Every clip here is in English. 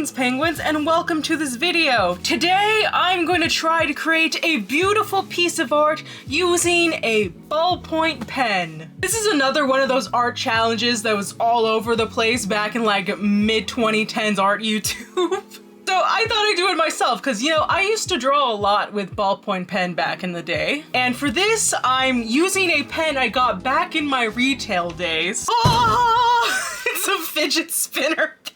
Greetings penguins and welcome to this video. Today I'm going to try to create a beautiful piece of art using a ballpoint pen. This is another one of those art challenges that was all over the place back in like mid-2010s art YouTube. So I thought I'd do it myself because, you know, I used to draw a lot with ballpoint pen back in the day. And for this, I'm using a pen I got back in my retail days. Oh, it's a fidget spinner pen.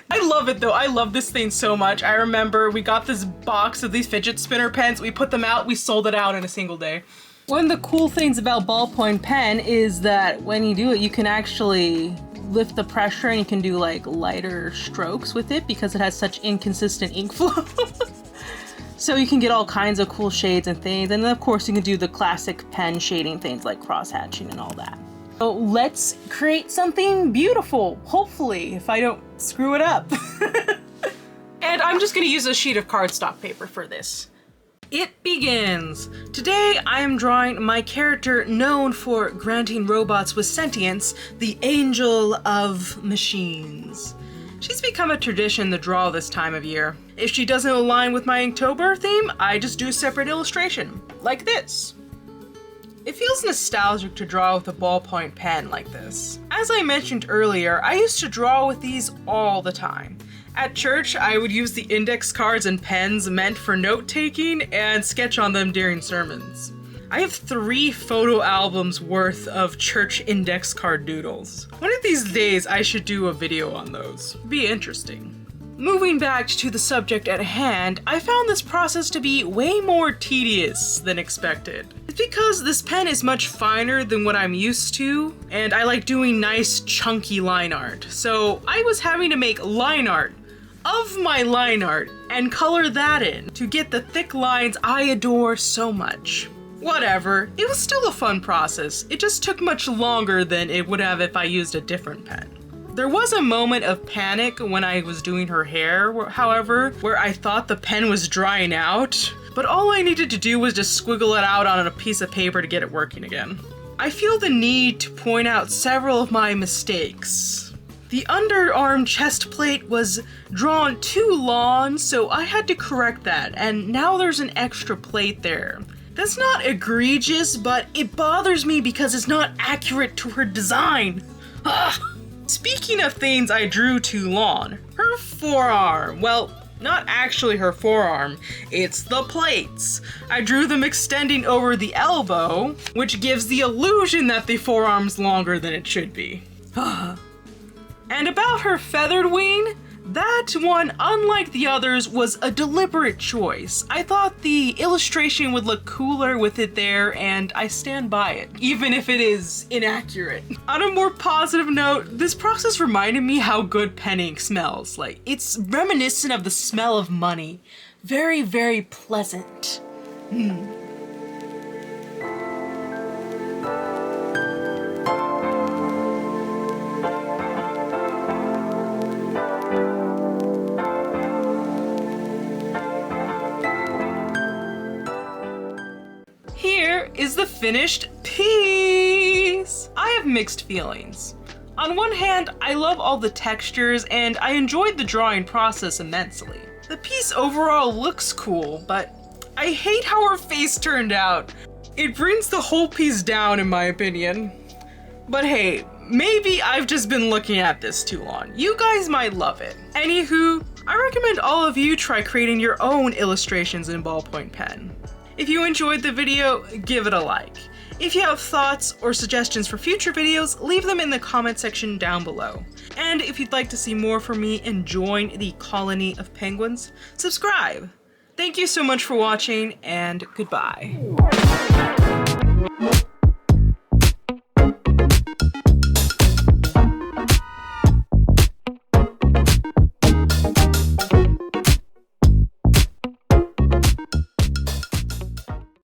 I love it though. I love this thing so much. I remember we got this box of these fidget spinner pens. We put them out, we sold it out in a single day. One of the cool things about ballpoint pen is that when you do it, you can actually lift the pressure and you can do like lighter strokes with it because it has such inconsistent ink flow. So you can get all kinds of cool shades and things. And then of course you can do the classic pen shading things like cross hatching and all that. So let's create something beautiful, hopefully, if I don't screw it up. And I'm just gonna use a sheet of cardstock paper for this. It begins. Today I am drawing my character known for granting robots with sentience, the Angel of Machines. She's become a tradition to draw this time of year. If she doesn't align with my Inktober theme, I just do a separate illustration, like this. It feels nostalgic to draw with a ballpoint pen like this. As I mentioned earlier, I used to draw with these all the time. At church, I would use the index cards and pens meant for note-taking and sketch on them during sermons. I have 3 photo albums worth of church index card doodles. One of these days, I should do a video on those. Be interesting. Moving back to the subject at hand, I found this process to be way more tedious than expected. It's because this pen is much finer than what I'm used to, and I like doing nice chunky line art. So I was having to make line art of my line art and color that in to get the thick lines I adore so much. Whatever, it was still a fun process. It just took much longer than it would have if I used a different pen. There was a moment of panic when I was doing her hair, however, where I thought the pen was drying out, but all I needed to do was just squiggle it out on a piece of paper to get it working again. I feel the need to point out several of my mistakes. The underarm chest plate was drawn too long, so I had to correct that, and now there's an extra plate there. That's not egregious, but it bothers me because it's not accurate to her design. Ugh. Speaking of things I drew too long, her forearm. Well, not actually her forearm, it's the plates. I drew them extending over the elbow, which gives the illusion that the forearm's longer than it should be. And about her feathered wing, that one, unlike the others, was a deliberate choice. I thought the illustration would look cooler with it there, and I stand by it, even if it is inaccurate. On a more positive note, this process reminded me how good pen ink smells. Like, it's reminiscent of the smell of money. Very, very pleasant. Here is the finished piece! I have mixed feelings. On one hand, I love all the textures and I enjoyed the drawing process immensely. The piece overall looks cool, but I hate how her face turned out. It brings the whole piece down in my opinion. But hey, maybe I've just been looking at this too long. You guys might love it. Anywho, I recommend all of you try creating your own illustrations in ballpoint pen. If you enjoyed the video, give it a like. If you have thoughts or suggestions for future videos, leave them in the comment section down below. And if you'd like to see more from me and join the colony of penguins, subscribe. Thank you so much for watching, and goodbye.